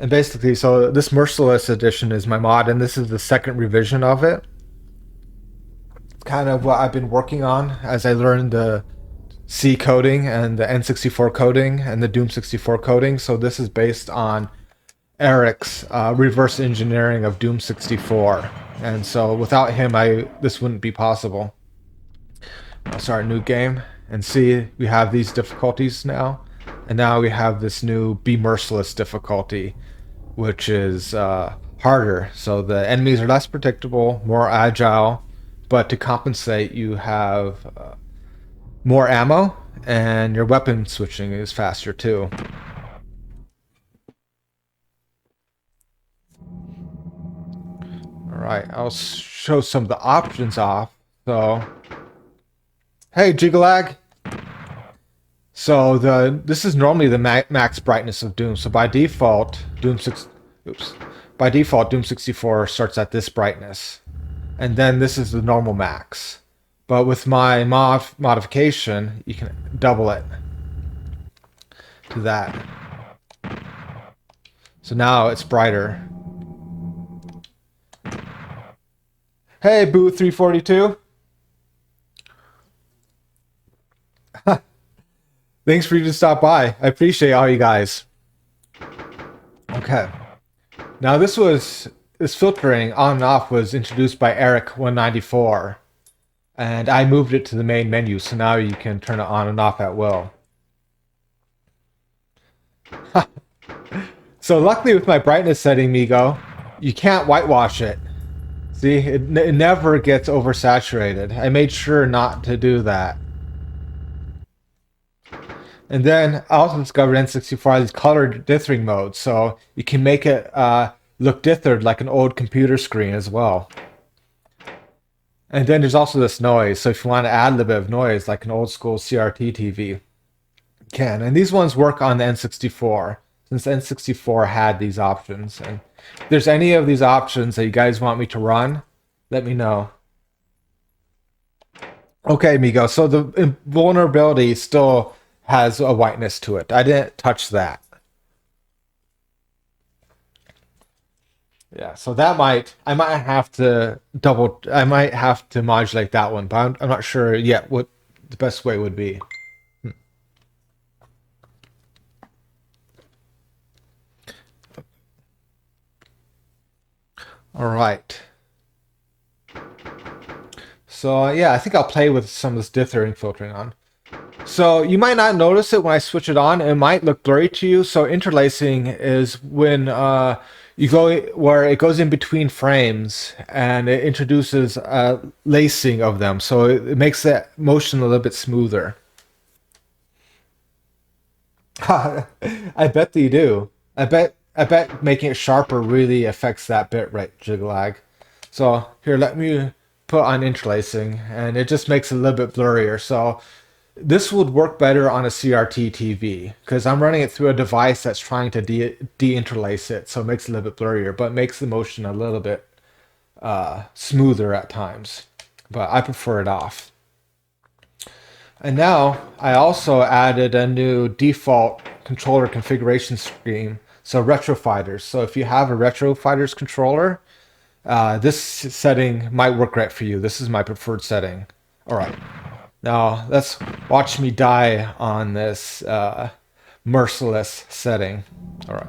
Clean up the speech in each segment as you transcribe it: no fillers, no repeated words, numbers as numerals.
And basically, so this Merciless Edition is my mod, and this is the second revision of it. It's kind of what I've been working on as I learned the C coding and the N64 coding and the Doom 64 coding. So this is based on Eric's reverse engineering of Doom 64. And so without him, this wouldn't be possible. I'll start a new game and see we have these difficulties now. And now we have this new Be Merciless difficulty, which is harder. So the enemies are less predictable, more agile, but to compensate, you have more ammo, and your weapon switching is faster too. Alright, I'll show some of the options off. So, hey, Jigalag! So this is normally the max brightness of Doom. So by default, Doom 64 starts at this brightness, and then this is the normal max. But with my modification, you can double it to that. So now it's brighter. Hey, Boo 342. Thanks for you to stop by. I appreciate all you guys. Okay. Now this filtering on and off was introduced by Eric 194. And I moved it to the main menu, so now you can turn it on and off at will. So luckily with my brightness setting, Migo, you can't whitewash it. See, it never gets oversaturated. I made sure not to do that. And then I also discovered N64 has these color dithering modes, so you can make it look dithered like an old computer screen as well. And then there's also this noise, so if you want to add a little bit of noise like an old school CRT TV, you can. And these ones work on the N64, since N64 had these options. And if there's any of these options that you guys want me to run, let me know. Okay, Migo, so the vulnerability still has a whiteness to it. I didn't touch that. Yeah, so I might have to modulate that one, but I'm not sure yet what the best way would be. All right. So yeah, I think I'll play with some of this dithering filtering on. So you might not notice it when I switch it on. It might look blurry to you. So interlacing is when you go where it goes in between frames and it introduces lacing of them. So it makes that motion a little bit smoother. I bet that you do. I bet making it sharper really affects that bit rate jig lag. So here, let me put on interlacing, and it just makes it a little bit blurrier. So this would work better on a CRT TV because I'm running it through a device that's trying to de-interlace it, so it makes it a little bit blurrier, but makes the motion a little bit smoother at times. But I prefer it off. And now I also added a new default controller configuration scheme. So Retro Fighters. So if you have a Retro Fighters controller, this setting might work great for you. This is my preferred setting. All right. Now let's watch me die on this merciless setting. All right.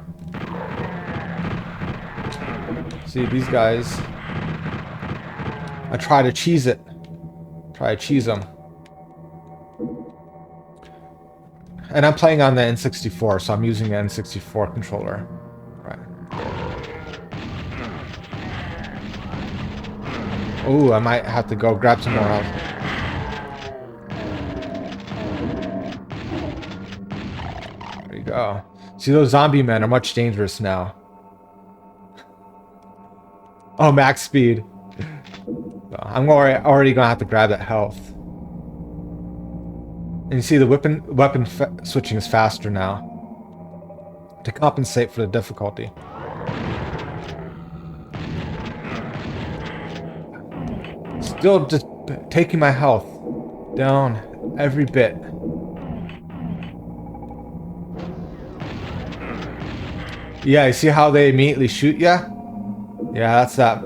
See these guys. I try to cheese it. Try to cheese them. And I'm playing on the N64, so I'm using the N64 controller. Right. Ooh, I might have to go grab some more health. There you go. See, those zombie men are much dangerous now. Oh, max speed. I'm already gonna have to grab that health. And you see the weapon switching is faster now to compensate for the difficulty. Still just taking my health down every bit. Yeah, you see how they immediately shoot you? Yeah, that's that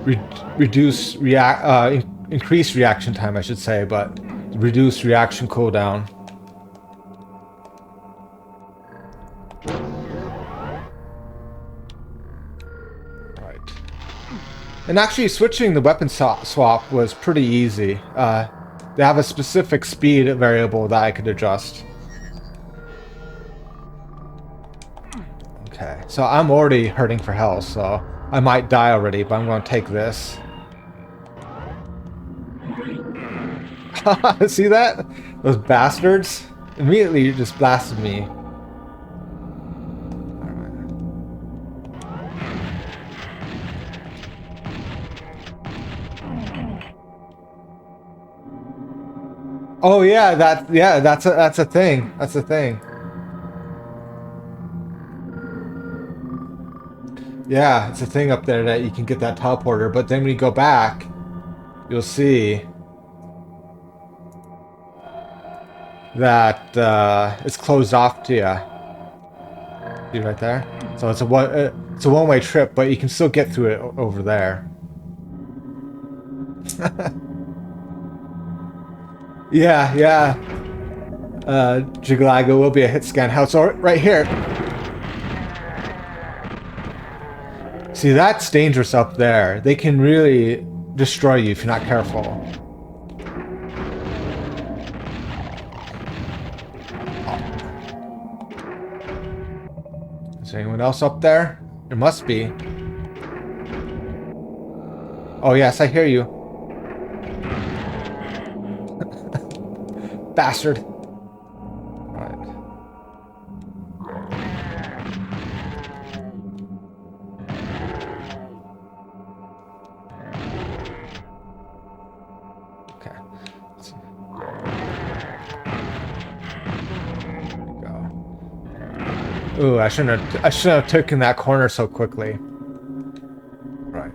re reduce react increase reaction time, I should say, but reduce reaction cooldown. Right. And actually, switching the weapon swap was pretty easy. They have a specific speed variable that I could adjust. Okay, so I'm already hurting for health, so I might die already, but I'm going to take this. See that? Those bastards? Immediately just blasted me. Oh yeah, that's a thing. That's a thing. Yeah, it's a thing up there that you can get that teleporter, but then when you go back, you'll see that it's closed off to you. See right there? So it's a one-way trip, but you can still get through it over there. Yeah, yeah. Jigalago will be a hit scan house right here. See, that's dangerous up there. They can really destroy you if you're not careful. Is there anyone else up there? There must be. Oh yes, I hear you. Bastard. Right. Okay. Let's see. There we go. Ooh, I shouldn't have taken that corner so quickly. Right.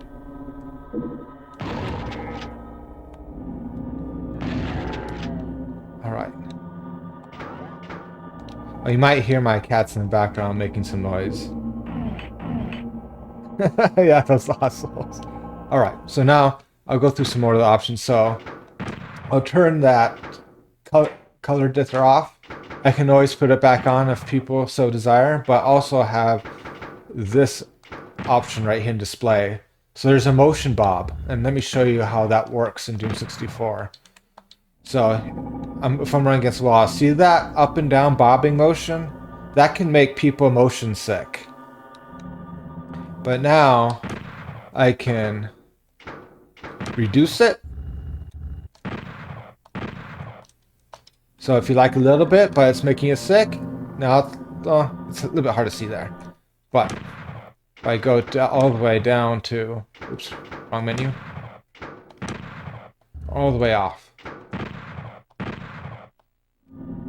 Alright. Oh, you might hear my cats in the background making some noise. Yeah, those assholes. Alright, so now I'll go through some more of the options. So I'll turn that color dither off. I can always put it back on if people so desire, but also have this option right here in display. So there's a motion bob, and let me show you how that works in Doom 64. So if I'm running against the wall, see that up and down bobbing motion? That can make people motion sick. But now I can reduce it. So if you like a little bit, but it's making you sick, now it's a little bit hard to see there. But if I go all the way down to, oops, wrong menu, all the way off.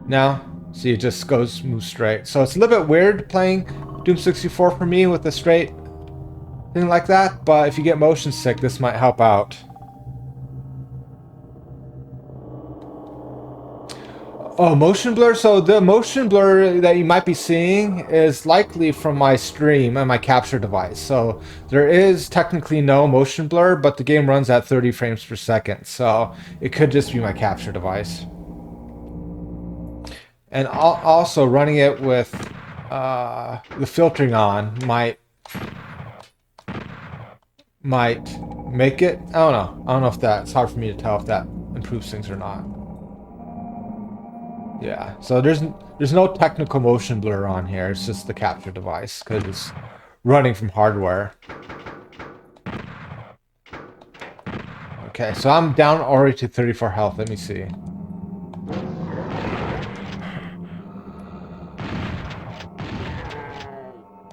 Now, see, it just moves straight. So it's a little bit weird playing Doom 64 for me with a straight thing like that, but if you get motion sick, this might help out. Oh, motion blur? So the motion blur that you might be seeing is likely from my stream and my capture device. So there is technically no motion blur, but the game runs at 30 frames per second. So it could just be my capture device. And also running it with the filtering on might make it. I don't know. I don't know if it's hard for me to tell if that improves things or not. Yeah, so there's no technical motion blur on here. It's just the capture device because it's running from hardware. Okay, so I'm down already to 34 health. Let me see.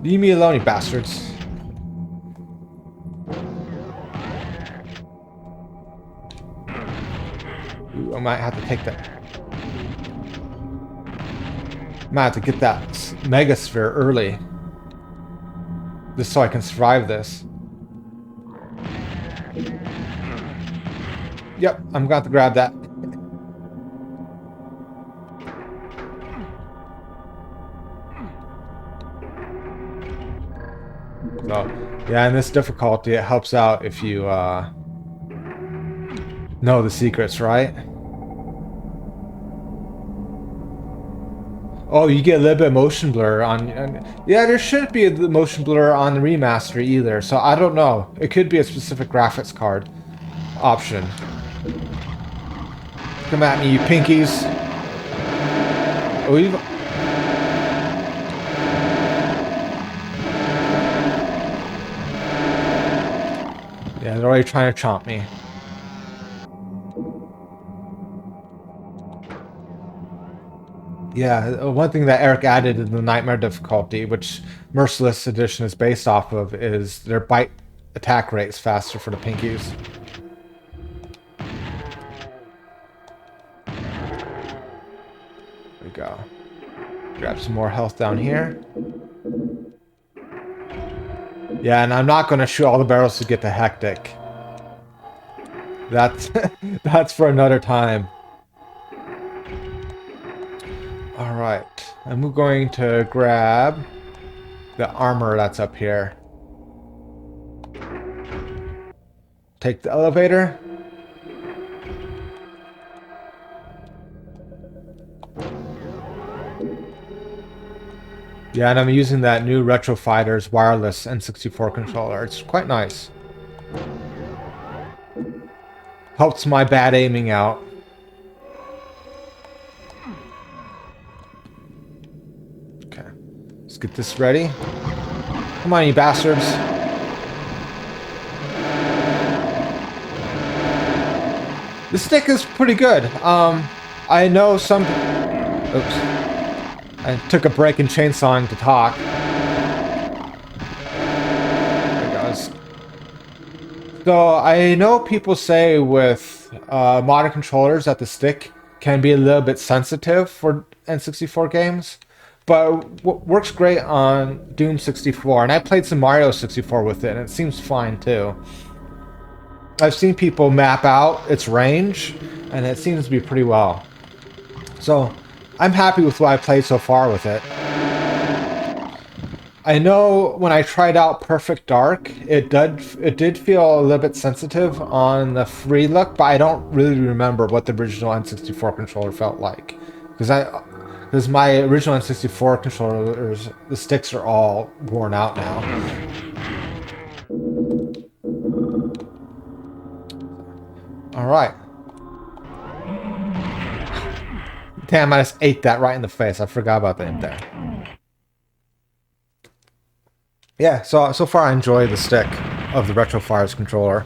Leave me alone, you bastards. Ooh, I might have to take that. Might have to get that megasphere early. Just so I can survive this. Yep, I'm going to grab that. So, yeah, in this difficulty, it helps out if you know the secrets, right? Oh, you get a little bit of motion blur yeah, there shouldn't be a motion blur on the remaster either, so I don't know. It could be a specific graphics card option. Come at me, you pinkies. Oh, yeah, they're already trying to chomp me. Yeah, one thing that Eric added in the Nightmare difficulty, which Merciless Edition is based off of, is their bite attack rate's faster for the pinkies. There we go. Grab some more health down here. Yeah, and I'm not going to shoot all the barrels to get the hectic. That's that's for another time. All right, I'm going to grab the armor that's up here. Take the elevator. Yeah, and I'm using that new Retro Fighters wireless N64 controller. It's quite nice. Helps my bad aiming out. Okay, let's get this ready. Come on, you bastards. The stick is pretty good. I know some... Oops. I took a break in chainsawing to talk. There it goes. So, I know people say with modern controllers that the stick can be a little bit sensitive for N64 games, but works great on Doom 64, and I played some Mario 64 with it, and it seems fine too. I've seen people map out its range, and it seems to be pretty well. So, I'm happy with what I played so far with it. I know when I tried out Perfect Dark, it did feel a little bit sensitive on the free look, but I don't really remember what the original N64 controller felt like. Because my original N64 controllers, the sticks are all worn out now. Alright. Damn, I just ate that right in the face. I forgot about that there. Yeah, so far I enjoy the stick of the Retro Fires controller.